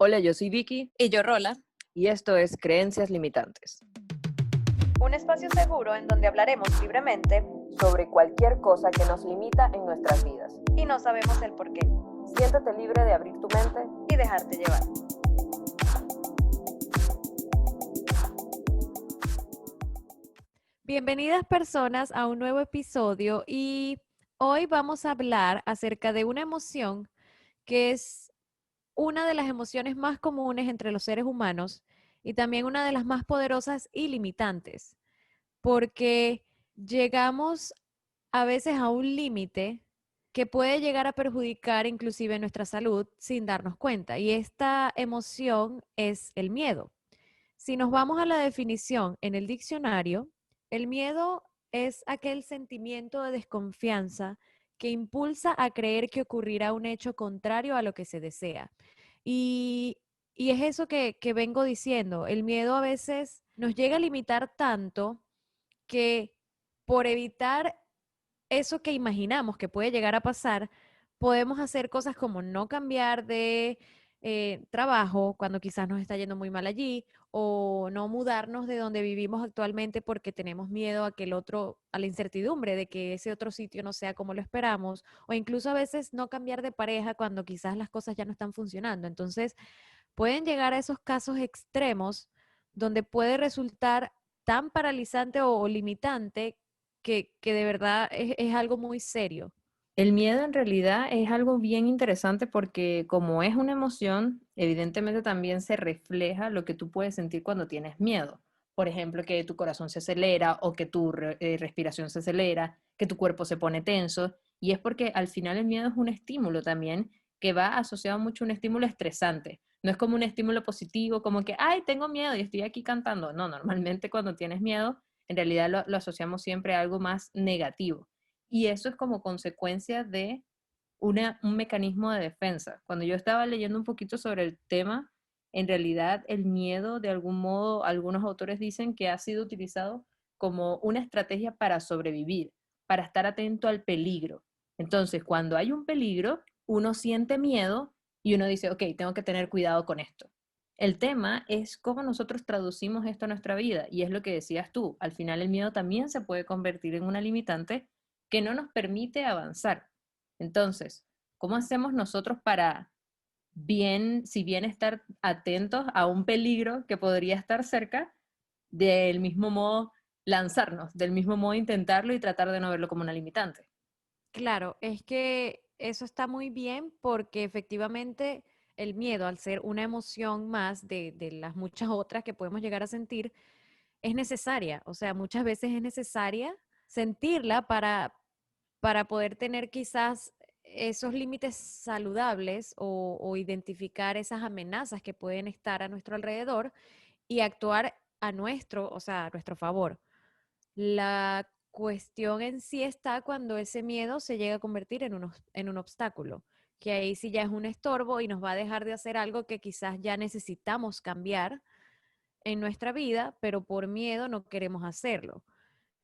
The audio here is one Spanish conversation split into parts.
Hola, yo soy Vicky Y yo, Rola. y esto es Creencias Limitantes. Un espacio seguro en donde hablaremos libremente Sobre cualquier cosa que nos limita en nuestras vidas. y no sabemos el por qué. Siéntate libre de abrir tu mente. Y dejarte llevar. Bienvenidas personas a un nuevo episodio y hoy vamos a hablar acerca de una emoción que es una de las emociones más comunes entre los seres humanos y también una de las más poderosas y limitantes, porque llegamos a veces a un límite que puede llegar a perjudicar inclusive nuestra salud sin darnos cuenta. Y esta emoción es el miedo. Si nos vamos a la definición en el diccionario, el miedo es aquel sentimiento de desconfianza que impulsa a creer que ocurrirá un hecho contrario a lo que se desea. Y, y es eso que vengo diciendo. El miedo a veces nos llega a limitar tanto que por evitar eso que imaginamos que puede llegar a pasar, podemos hacer cosas como no cambiar de trabajo cuando quizás nos está yendo muy mal allí, o no mudarnos de donde vivimos actualmente porque tenemos miedo a que a la incertidumbre de que ese otro sitio no sea como lo esperamos, o incluso a veces no cambiar de pareja cuando quizás las cosas ya no están funcionando. Entonces, pueden llegar a esos casos extremos donde puede resultar tan paralizante o limitante que de verdad es algo muy serio. El miedo en realidad es algo bien interesante porque como es una emoción, evidentemente también se refleja lo que tú puedes sentir cuando tienes miedo. Por ejemplo, que tu corazón se acelera o que tu respiración se acelera, que tu cuerpo se pone tenso. Y es porque al final el miedo es un estímulo también que va asociado mucho a un estímulo estresante. No es como un estímulo positivo, como que, ay, tengo miedo y estoy aquí cantando. No, normalmente cuando tienes miedo, en realidad lo asociamos siempre a algo más negativo. Y eso es como consecuencia de un mecanismo de defensa. Cuando yo estaba leyendo un poquito sobre el tema, en realidad el miedo, de algún modo, algunos autores dicen que ha sido utilizado como una estrategia para sobrevivir, para estar atento al peligro. Entonces, cuando hay un peligro, uno siente miedo y uno dice, ok, tengo que tener cuidado con esto. El tema es cómo nosotros traducimos esto a nuestra vida, y es lo que decías tú, al final el miedo también se puede convertir en una limitante que no nos permite avanzar. Entonces, ¿cómo hacemos nosotros para si bien estar atentos a un peligro que podría estar cerca, del mismo modo lanzarnos, del mismo modo intentarlo y tratar de no verlo como una limitante? Claro, es que eso está muy bien porque efectivamente el miedo, al ser una emoción más de las muchas otras que podemos llegar a sentir, es necesaria. O sea, muchas veces es necesaria sentirla para poder tener quizás esos límites saludables o identificar esas amenazas que pueden estar a nuestro alrededor y actuar a nuestro, o sea, a nuestro favor. La cuestión en sí está cuando ese miedo se llega a convertir en un obstáculo, que ahí sí ya es un estorbo y nos va a dejar de hacer algo que quizás ya necesitamos cambiar en nuestra vida, pero por miedo no queremos hacerlo.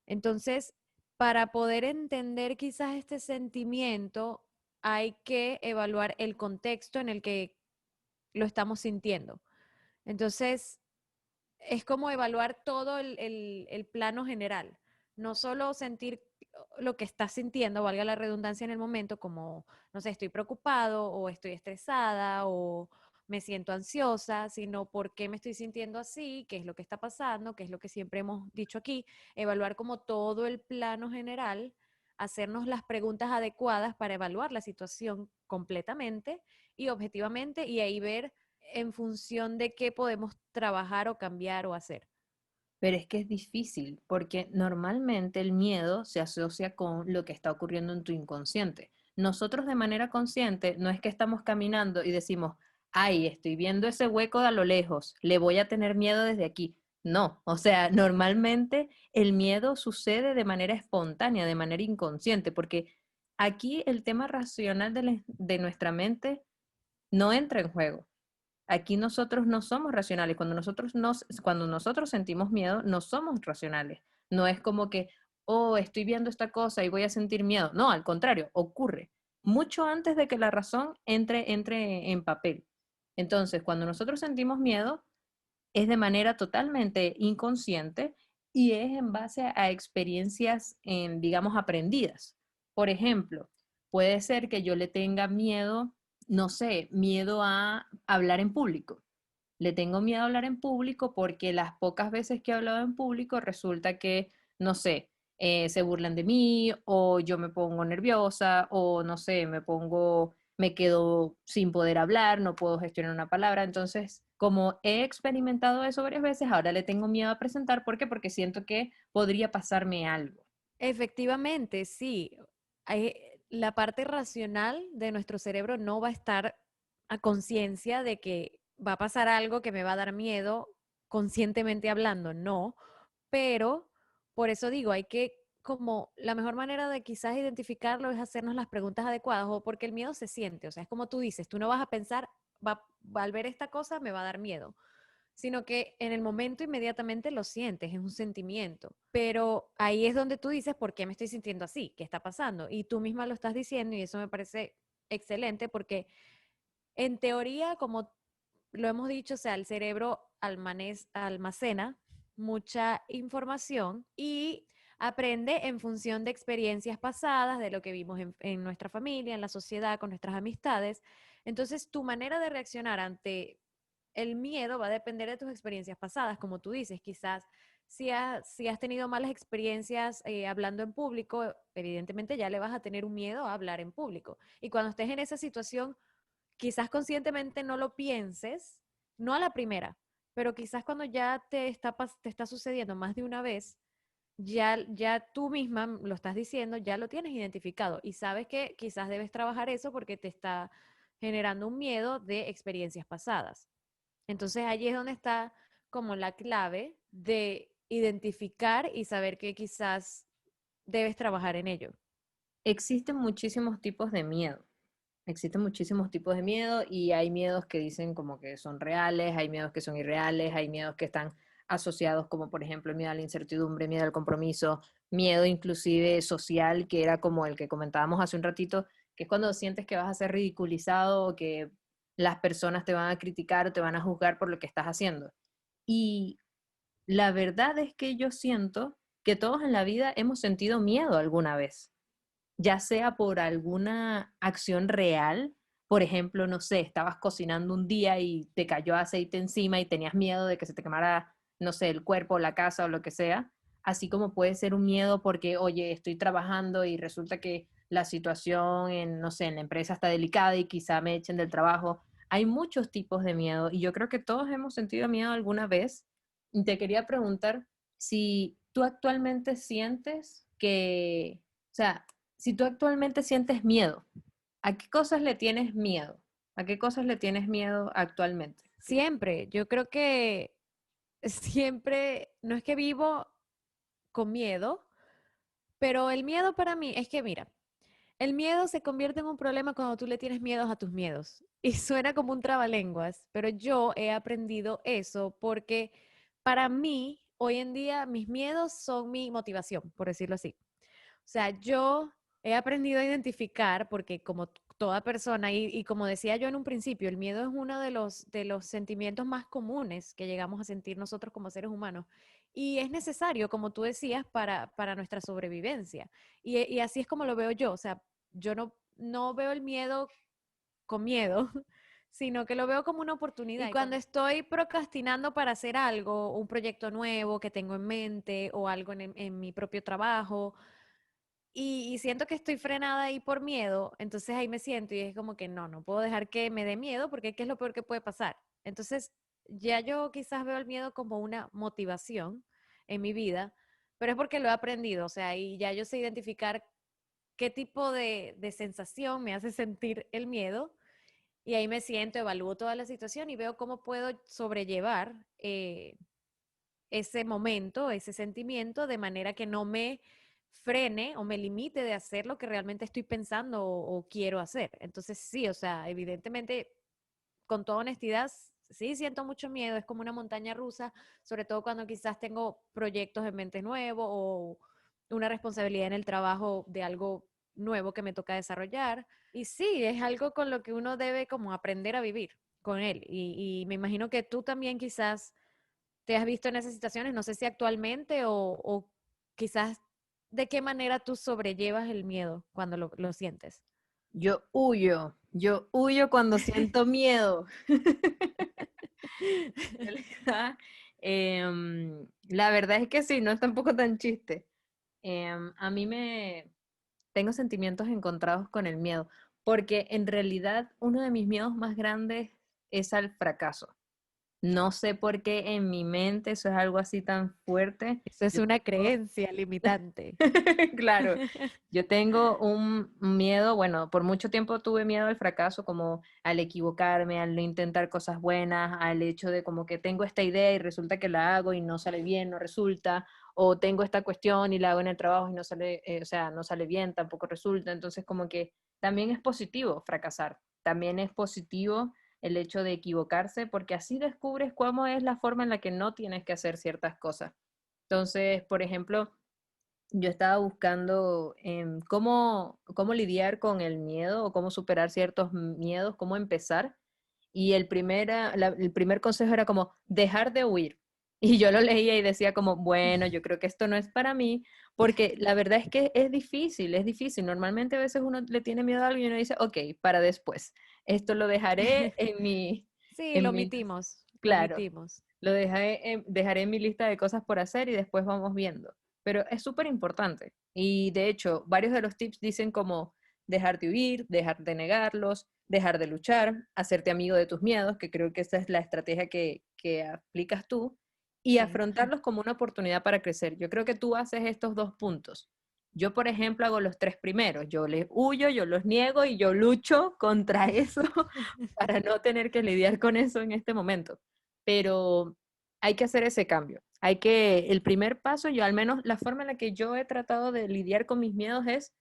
Entonces, para poder entender quizás este sentimiento, hay que evaluar el contexto en el que lo estamos sintiendo. Entonces, es como evaluar todo el plano general, no solo sentir lo que estás sintiendo, valga la redundancia en el momento, como, no sé, estoy preocupado o estoy estresada o me siento ansiosa, sino por qué me estoy sintiendo así, qué es lo que está pasando, qué es lo que siempre hemos dicho aquí, evaluar como todo el plano general, hacernos las preguntas adecuadas para evaluar la situación completamente y objetivamente y ahí ver en función de qué podemos trabajar o cambiar o hacer. Pero es que es difícil, porque normalmente el miedo se asocia con lo que está ocurriendo en tu inconsciente. Nosotros de manera consciente no es que estamos caminando y decimos, ay, estoy viendo ese hueco de a lo lejos, le voy a tener miedo desde aquí. No, o sea, normalmente el miedo sucede de manera espontánea, de manera inconsciente, porque aquí el tema racional de nuestra mente no entra en juego. Aquí nosotros no somos racionales. Cuando nosotros sentimos miedo, no somos racionales. No es como que, oh, estoy viendo esta cosa y voy a sentir miedo. No, al contrario, ocurre mucho antes de que la razón entre en papel. Entonces, cuando nosotros sentimos miedo, es de manera totalmente inconsciente y es en base a experiencias, digamos, aprendidas. Por ejemplo, puede ser que yo le tenga miedo, no sé, miedo a hablar en público. Le tengo miedo a hablar en público porque las pocas veces que he hablado en público resulta que, no sé, se burlan de mí o yo me pongo nerviosa o no sé, me quedo sin poder hablar, no puedo gestionar una palabra. Entonces, como he experimentado eso varias veces, ahora le tengo miedo a presentar. ¿Por qué? Porque siento que podría pasarme algo. Efectivamente, sí. La parte racional de nuestro cerebro no va a estar a conciencia de que va a pasar algo que me va a dar miedo conscientemente hablando, no, pero por eso digo, hay que, como la mejor manera de quizás identificarlo es hacernos las preguntas adecuadas o porque el miedo se siente, o sea, es como tú dices, tú no vas a pensar, al ver esta cosa me va a dar miedo, sino que en el momento inmediatamente lo sientes, es un sentimiento. Pero ahí es donde tú dices, ¿por qué me estoy sintiendo así? ¿Qué está pasando? Y tú misma lo estás diciendo y eso me parece excelente porque en teoría, como lo hemos dicho, o sea, el cerebro almacena mucha información y aprende en función de experiencias pasadas, de lo que vimos en nuestra familia, en la sociedad, con nuestras amistades. Entonces, tu manera de reaccionar ante el miedo va a depender de tus experiencias pasadas, como tú dices, quizás si has tenido malas experiencias hablando en público, evidentemente ya le vas a tener un miedo a hablar en público. Y cuando estés en esa situación, quizás conscientemente no lo pienses, no a la primera, pero quizás cuando ya te está sucediendo más de una vez, ya tú misma lo estás diciendo, ya lo tienes identificado y sabes que quizás debes trabajar eso porque te está generando un miedo de experiencias pasadas. Entonces allí es donde está como la clave de identificar y saber que quizás debes trabajar en ello. Existen muchísimos tipos de miedo. Existen muchísimos tipos de miedo y hay miedos que dicen como que son reales, hay miedos que son irreales, hay miedos que están asociados como por ejemplo el miedo a la incertidumbre, miedo al compromiso, miedo inclusive social, que era como el que comentábamos hace un ratito, que es cuando sientes que vas a ser ridiculizado o que las personas te van a criticar o te van a juzgar por lo que estás haciendo. Y la verdad es que yo siento que todos en la vida hemos sentido miedo alguna vez, ya sea por alguna acción real, por ejemplo, no sé, estabas cocinando un día y te cayó aceite encima y tenías miedo de que se te quemara, no sé, el cuerpo, la casa o lo que sea, así como puede ser un miedo porque, oye, estoy trabajando y resulta que la situación en, no sé, en la empresa está delicada y quizá me echen del trabajo. Hay muchos tipos de miedo y yo creo que todos hemos sentido miedo alguna vez. Y te quería preguntar si tú actualmente sientes que, o sea, si tú actualmente sientes miedo, ¿a qué cosas le tienes miedo? ¿A qué cosas le tienes miedo actualmente? Siempre, yo creo que siempre, no es que vivo con miedo, pero el miedo para mí es que, mira, el miedo se convierte en un problema cuando tú le tienes miedos a tus miedos. Y suena como un trabalenguas, pero yo he aprendido eso porque para mí, hoy en día, mis miedos son mi motivación, por decirlo así. O sea, yo he aprendido a identificar, porque como toda persona, y como decía yo en un principio, el miedo es uno de los sentimientos más comunes que llegamos a sentir nosotros como seres humanos. Y es necesario, como tú decías, para nuestra sobrevivencia. Y así es como lo veo yo. O sea, yo no veo el miedo con miedo, sino que lo veo como una oportunidad. Y cuando estoy procrastinando para hacer algo, un proyecto nuevo que tengo en mente o algo en mi propio trabajo, y siento que estoy frenada ahí por miedo, entonces ahí me siento y es como que no puedo dejar que me dé miedo porque ¿qué es lo peor que puede pasar? Entonces ya yo quizás veo el miedo como una motivación en mi vida, pero es porque lo he aprendido, o sea, y ya yo sé identificar qué tipo de sensación me hace sentir el miedo y ahí me siento, evalúo toda la situación y veo cómo puedo sobrellevar ese momento, ese sentimiento, de manera que no me frene o me limite de hacer lo que realmente estoy pensando o quiero hacer. Entonces, sí, o sea, evidentemente, con toda honestidad, sí siento mucho miedo, es como una montaña rusa, sobre todo cuando quizás tengo proyectos en mente nuevos o una responsabilidad en el trabajo de algo nuevo que me toca desarrollar. Y sí, es algo con lo que uno debe como aprender a vivir, con él. Y me imagino que tú también quizás te has visto en esas situaciones, no sé si actualmente o quizás de qué manera tú sobrellevas el miedo cuando lo sientes. Yo huyo cuando siento miedo. En realidad, la verdad es que sí, no es tampoco tan chiste. A mí me tengo sentimientos encontrados con el miedo, porque en realidad uno de mis miedos más grandes es al fracaso. No sé por qué en mi mente eso es algo así tan fuerte. Eso es Yo una tengo, creencia limitante. claro, yo tengo un miedo, bueno, por mucho tiempo tuve miedo al fracaso, como al equivocarme, al no intentar cosas buenas, al hecho de como que tengo esta idea y resulta que la hago y no sale bien, no resulta, o tengo esta cuestión y la hago en el trabajo y no sale, o sea, no sale bien, tampoco resulta. Entonces, como que también es positivo fracasar, también es positivo el hecho de equivocarse, porque así descubres cómo es la forma en la que no tienes que hacer ciertas cosas. Entonces, por ejemplo, yo estaba buscando cómo lidiar con el miedo o cómo superar ciertos miedos, cómo empezar. Y el primer consejo era como dejar de huir. Y yo lo leía y decía como, bueno, yo creo que esto no es para mí, porque la verdad es que es difícil, es difícil. Normalmente a veces uno le tiene miedo a algo y uno dice, ok, para después. Esto lo dejaré Sí, lo en mi, omitimos, lo claro, omitimos. dejaré en mi lista de cosas por hacer y después vamos viendo. Pero es súper importante. Y de hecho, varios de los tips dicen como dejar de huir, dejar de negarlos, dejar de luchar, hacerte amigo de tus miedos, que creo que esa es la estrategia que aplicas tú, y Sí. afrontarlos como una oportunidad para crecer. Yo creo que tú haces estos dos puntos. Yo, por ejemplo, hago los tres primeros. Yo les huyo, yo los niego y yo lucho contra eso para no tener que lidiar con eso en este momento. Pero hay que hacer ese cambio. El primer paso, yo al menos la forma en la que yo he tratado de lidiar con mis miedos es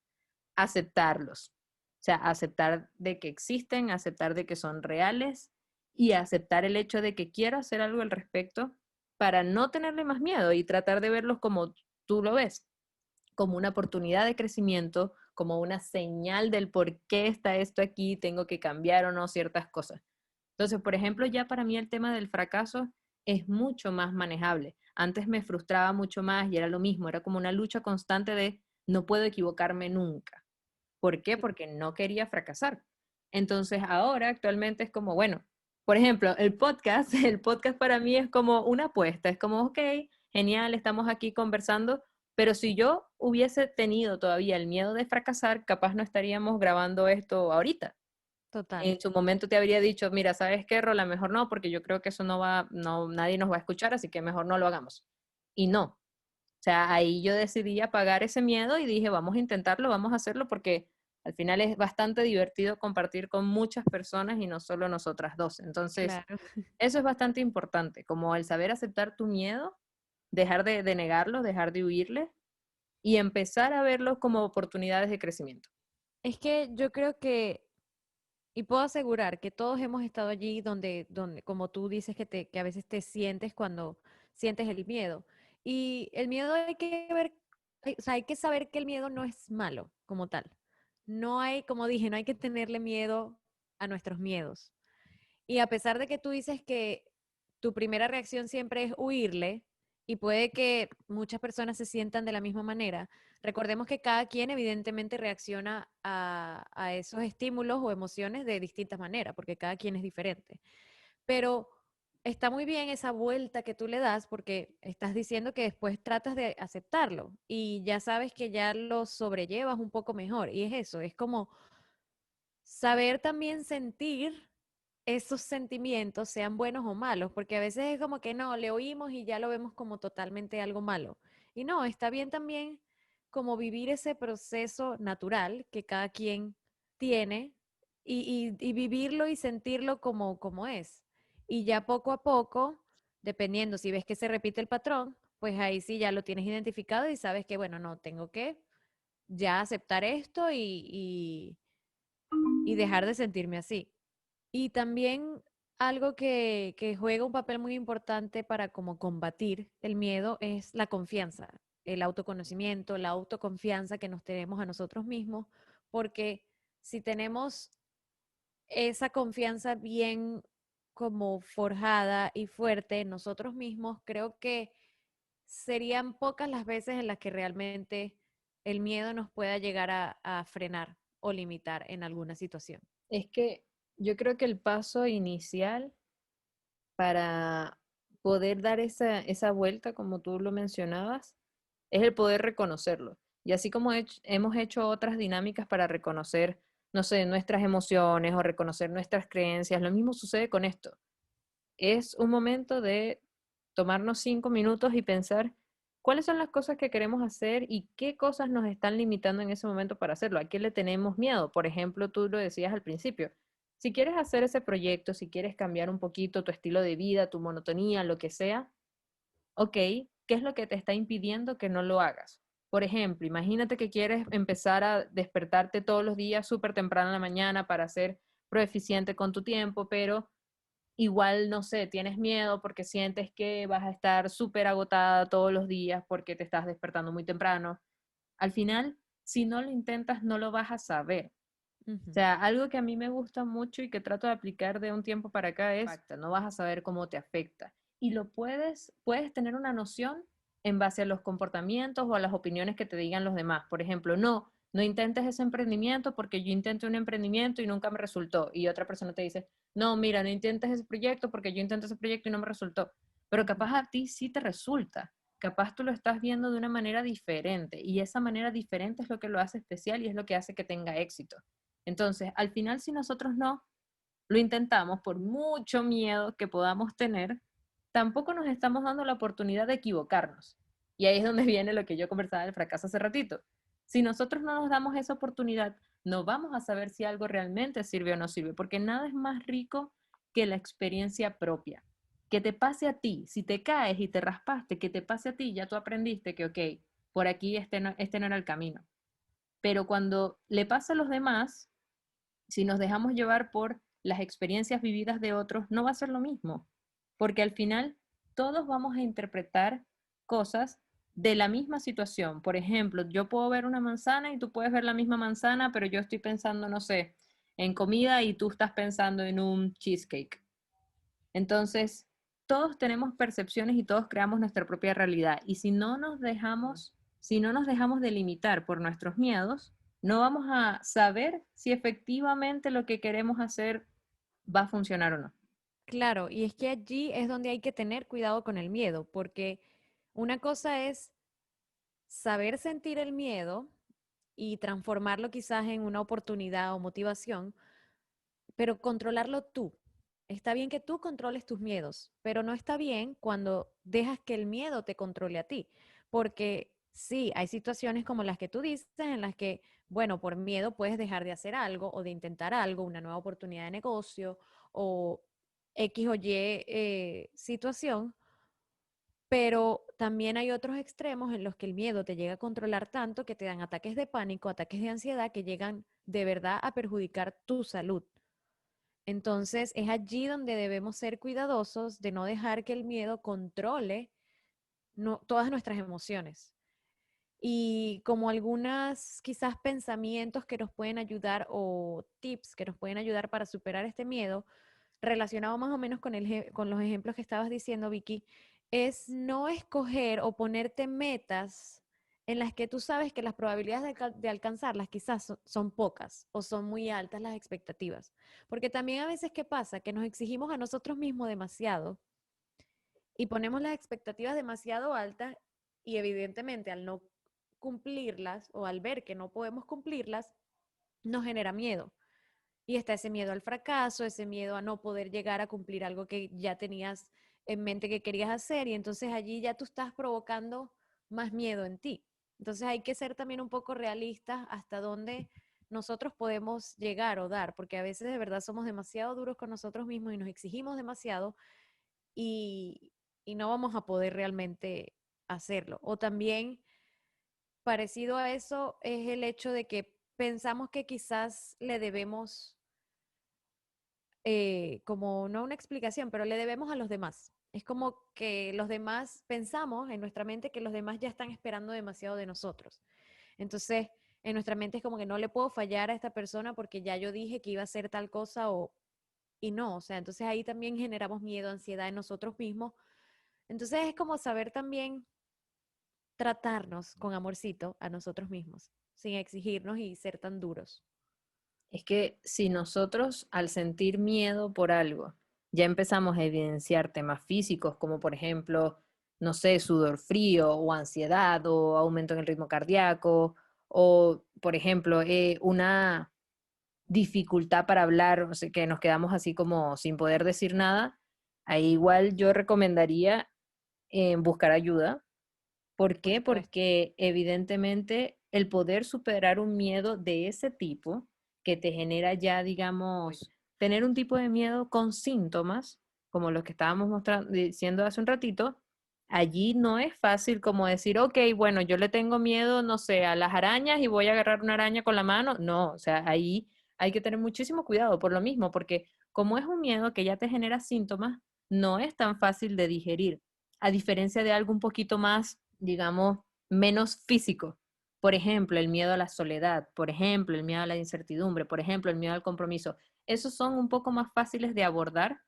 aceptarlos. O sea, aceptar de que existen, aceptar de que son reales y aceptar el hecho de que quiero hacer algo al respecto para no tenerle más miedo y tratar de verlos como tú lo ves, como una oportunidad de crecimiento, como una señal del por qué está esto aquí, tengo que cambiar o no ciertas cosas. Entonces, por ejemplo, ya para mí el tema del fracaso es mucho más manejable. Antes me frustraba mucho más y era lo mismo, era como una lucha constante de no puedo equivocarme nunca. ¿Por qué? Porque no quería fracasar. Entonces, ahora actualmente es como, bueno, por ejemplo, el podcast, el podcast para mí es como una apuesta, es como, ok, genial, estamos aquí conversando, pero si yo hubiese tenido todavía el miedo de fracasar, capaz no estaríamos grabando esto ahorita. Total. En su momento te habría dicho, mira, ¿sabes qué, Rola? Mejor no, porque yo creo que eso nadie nos va a escuchar, así que mejor no lo hagamos. Y no. O sea, ahí yo decidí apagar ese miedo y dije, vamos a intentarlo, vamos a hacerlo, porque al final es bastante divertido compartir con muchas personas y no solo nosotras dos. Entonces, Claro. eso es bastante importante, como el saber aceptar tu miedo, dejar de negarlo, dejar de huirle y empezar a verlos como oportunidades de crecimiento. Es que yo creo que, y puedo asegurar que todos hemos estado allí donde como tú dices que a veces te sientes cuando sientes el miedo. Y el miedo hay que ver, o sea, hay que saber que el miedo no es malo como tal. No hay, como dije, no hay que tenerle miedo a nuestros miedos. Y a pesar de que tú dices que tu primera reacción siempre es huirle, y puede que muchas personas se sientan de la misma manera, recordemos que cada quien evidentemente reacciona a esos estímulos o emociones de distintas maneras, porque cada quien es diferente. Pero está muy bien esa vuelta que tú le das porque estás diciendo que después tratas de aceptarlo y ya sabes que ya lo sobrellevas un poco mejor. Y es eso, es como saber también sentir esos sentimientos, sean buenos o malos, porque a veces es como que no, le oímos y ya lo vemos como totalmente algo malo. Y no, está bien también como vivir ese proceso natural que cada quien tiene y vivirlo y sentirlo como es. Y ya poco a poco, dependiendo si ves que se repite el patrón, pues ahí sí ya lo tienes identificado y sabes que, bueno, no, tengo que ya aceptar esto y dejar de sentirme así. Y también algo que juega un papel muy importante para como combatir el miedo es la confianza, el autoconocimiento, la autoconfianza que nos tenemos a nosotros mismos, porque si tenemos esa confianza bien como forjada y fuerte en nosotros mismos, creo que serían pocas las veces en las que realmente el miedo nos pueda llegar a frenar o limitar en alguna situación. Es que yo creo que el paso inicial para poder dar esa vuelta, como tú lo mencionabas, es el poder reconocerlo. Y así como hemos hecho otras dinámicas para reconocer, no sé, nuestras emociones o reconocer nuestras creencias, lo mismo sucede con esto. Es un momento de tomarnos 5 minutos y pensar cuáles son las cosas que queremos hacer y qué cosas nos están limitando en ese momento para hacerlo. ¿A qué le tenemos miedo? Por ejemplo, tú lo decías al principio. Si quieres hacer ese proyecto, si quieres cambiar un poquito tu estilo de vida, tu monotonía, lo que sea, ok, ¿qué es lo que te está impidiendo que no lo hagas? Por ejemplo, imagínate que quieres empezar a despertarte todos los días súper temprano en la mañana para ser proeficiente con tu tiempo, pero igual, no sé, tienes miedo porque sientes que vas a estar súper agotada todos los días porque te estás despertando muy temprano. Al final, si no lo intentas, no lo vas a saber. O Ujú. sea, algo que a mí me gusta mucho y que trato de aplicar de un tiempo para acá es, no vas a saber cómo te afecta. Y puedes tener una noción en base a los comportamientos o a las opiniones que te digan los demás. Por ejemplo, no intentes ese emprendimiento porque yo intenté un emprendimiento y nunca me resultó. Y otra persona te dice, no, mira, no intentes ese proyecto porque yo intenté ese proyecto y no me resultó. Pero Ujú. capaz a ti sí te resulta. Capaz tú lo estás viendo de una manera diferente y esa manera diferente es lo que lo hace especial y es lo que hace que tenga éxito. Entonces, al final, si nosotros no lo intentamos, por mucho miedo que podamos tener, tampoco nos estamos dando la oportunidad de equivocarnos. Y ahí es donde viene lo que yo conversaba del fracaso hace ratito. Si nosotros no nos damos esa oportunidad, no vamos a saber si algo realmente sirve o no sirve, porque nada es más rico que la experiencia propia. Que te pase a ti, si te caes y te raspaste, que te pase a ti, ya tú aprendiste que, ok, por aquí este no era el camino. Pero cuando le pasa a los demás, si nos dejamos llevar por las experiencias vividas de otros, no va a ser lo mismo, porque al final todos vamos a interpretar cosas de la misma situación. Por ejemplo, yo puedo ver una manzana y tú puedes ver la misma manzana, pero yo estoy pensando, no sé, en comida y tú estás pensando en un cheesecake. Entonces, todos tenemos percepciones y todos creamos nuestra propia realidad. Y si no nos dejamos delimitar por nuestros miedos, no vamos a saber si efectivamente lo que queremos hacer va a funcionar o no. Claro, y es que allí es donde hay que tener cuidado con el miedo, porque una cosa es saber sentir el miedo y transformarlo quizás en una oportunidad o motivación, pero controlarlo tú. Está bien que tú controles tus miedos, pero no está bien cuando dejas que el miedo te controle a ti, porque sí, hay situaciones como las que tú dices en las que, bueno, por miedo puedes dejar de hacer algo o de intentar algo, una nueva oportunidad de negocio o X o Y situación, pero también hay otros extremos en los que el miedo te llega a controlar tanto que te dan ataques de pánico, ataques de ansiedad que llegan de verdad a perjudicar tu salud. Entonces, es allí donde debemos ser cuidadosos de no dejar que el miedo controle todas nuestras emociones. Y como algunas quizás pensamientos que nos pueden ayudar o tips que nos pueden ayudar para superar este miedo, relacionado más o menos con los ejemplos que estabas diciendo, Vicky, es no escoger o ponerte metas en las que tú sabes que las probabilidades de alcanzarlas quizás son pocas o son muy altas las expectativas. Porque también a veces, ¿qué pasa? Que nos exigimos a nosotros mismos demasiado y ponemos las expectativas demasiado altas y evidentemente al no cumplirlas o al ver que no podemos cumplirlas, nos genera miedo. Y está ese miedo al fracaso, ese miedo a no poder llegar a cumplir algo que ya tenías en mente que querías hacer y entonces allí ya tú estás provocando más miedo en ti. Entonces hay que ser también un poco realistas hasta dónde nosotros podemos llegar o dar, porque a veces de verdad somos demasiado duros con nosotros mismos y nos exigimos demasiado y, y no vamos a poder realmente hacerlo. O también parecido a eso es el hecho de que pensamos que quizás le debemos como no una explicación, pero le debemos a los demás. Es como que los demás pensamos en nuestra mente que los demás ya están esperando demasiado de nosotros. Entonces, en nuestra mente es como que no le puedo fallar a esta persona porque ya yo dije que iba a hacer tal cosa y no, o sea, entonces ahí también generamos miedo, ansiedad en nosotros mismos. Entonces es como saber también tratarnos con amorcito a nosotros mismos, sin exigirnos y ser tan duros. Es que si nosotros al sentir miedo por algo ya empezamos a evidenciar temas físicos como por ejemplo, no sé, sudor frío o ansiedad o aumento en el ritmo cardíaco o por ejemplo una dificultad para hablar, o sea, que nos quedamos así como sin poder decir nada, ahí igual yo recomendaría buscar ayuda. ¿Por Por qué? supuesto. Porque evidentemente el poder superar un miedo de ese tipo que te genera ya, digamos, tener un tipo de miedo con síntomas, como los que estábamos mostrando, diciendo hace un ratito, allí no es fácil como decir, ok, bueno, yo le tengo miedo, no sé, a las arañas y voy a agarrar una araña con la mano. No, o sea, ahí hay que tener muchísimo cuidado por lo mismo, porque como es un miedo que ya te genera síntomas, no es tan fácil de digerir a diferencia de algo un poquito más, digamos, menos físico. Por ejemplo, el miedo a la soledad, por ejemplo, el miedo a la incertidumbre, por ejemplo, el miedo al compromiso. Esos son un poco más fáciles de abordar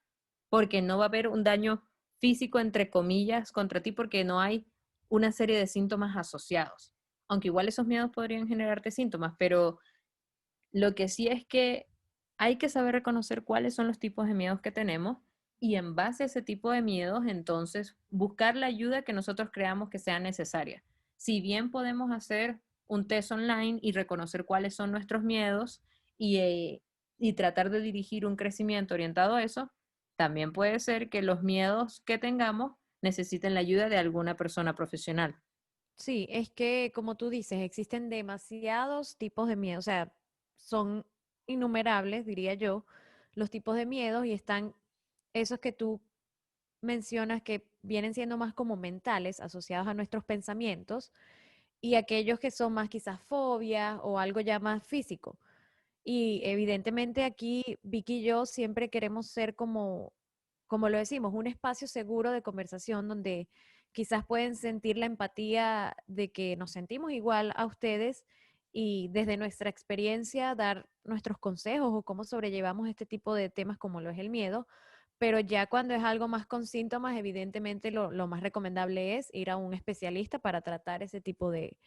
porque no va a haber un daño físico, entre comillas, contra ti porque no hay una serie de síntomas asociados. Aunque igual esos miedos podrían generarte síntomas, pero lo que sí es que hay que saber reconocer cuáles son los tipos de miedos que tenemos y en base a ese tipo de miedos, entonces buscar la ayuda que nosotros creamos que sea necesaria. Si bien podemos hacer un test online y reconocer cuáles son nuestros miedos y tratar de dirigir un crecimiento orientado a eso, también puede ser que los miedos que tengamos necesiten la ayuda de alguna persona profesional. Sí, es que como tú dices, existen demasiados tipos de miedo, o sea, son innumerables, diría yo, los tipos de miedos y están esos que tú mencionas que vienen siendo más como mentales, asociados a nuestros pensamientos, y aquellos que son más quizás fobias o algo ya más físico. Y evidentemente aquí Vicky y yo siempre queremos ser como lo decimos, un espacio seguro de conversación donde quizás pueden sentir la empatía de que nos sentimos igual a ustedes y desde nuestra experiencia dar nuestros consejos o cómo sobrellevamos este tipo de temas como lo es el miedo. Pero ya cuando es algo más con síntomas, evidentemente lo más recomendable es ir a un especialista para tratar ese tipo de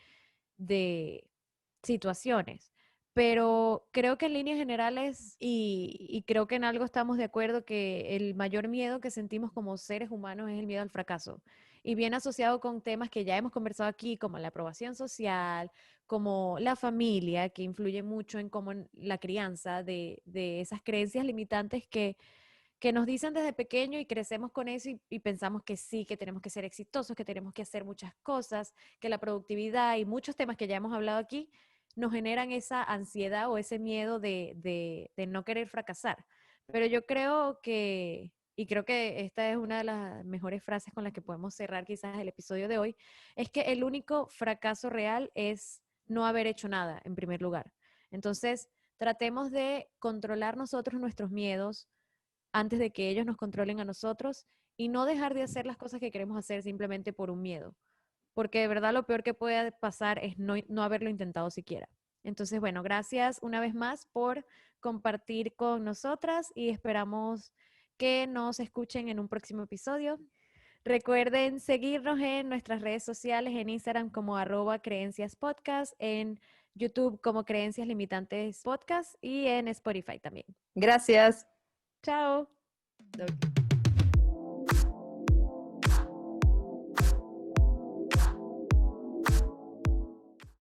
situaciones. Pero creo que en líneas generales, y creo que en algo estamos de acuerdo, que el mayor miedo que sentimos como seres humanos es el miedo al fracaso. Y bien asociado con temas que ya hemos conversado aquí, como la aprobación social, como la familia, que influye mucho en cómo la crianza de esas creencias limitantes que nos dicen desde pequeño y crecemos con eso y pensamos que sí, que tenemos que ser exitosos, que tenemos que hacer muchas cosas, que la productividad y muchos temas que ya hemos hablado aquí nos generan esa ansiedad o ese miedo de no querer fracasar. Pero yo creo que, y creo que esta es una de las mejores frases con las que podemos cerrar quizás el episodio de hoy, es que el único fracaso real es no haber hecho nada en primer lugar. Entonces, tratemos de controlar nosotros nuestros miedos, antes de que ellos nos controlen a nosotros y no dejar de hacer las cosas que queremos hacer simplemente por un miedo, porque de verdad lo peor que puede pasar es no haberlo intentado siquiera. Entonces, bueno, gracias una vez más por compartir con nosotras y esperamos que nos escuchen en un próximo episodio. Recuerden seguirnos en nuestras redes sociales, en Instagram como @creenciaspodcast, en YouTube como Creencias Limitantes Podcast y en Spotify también. Gracias. Chao. Ok.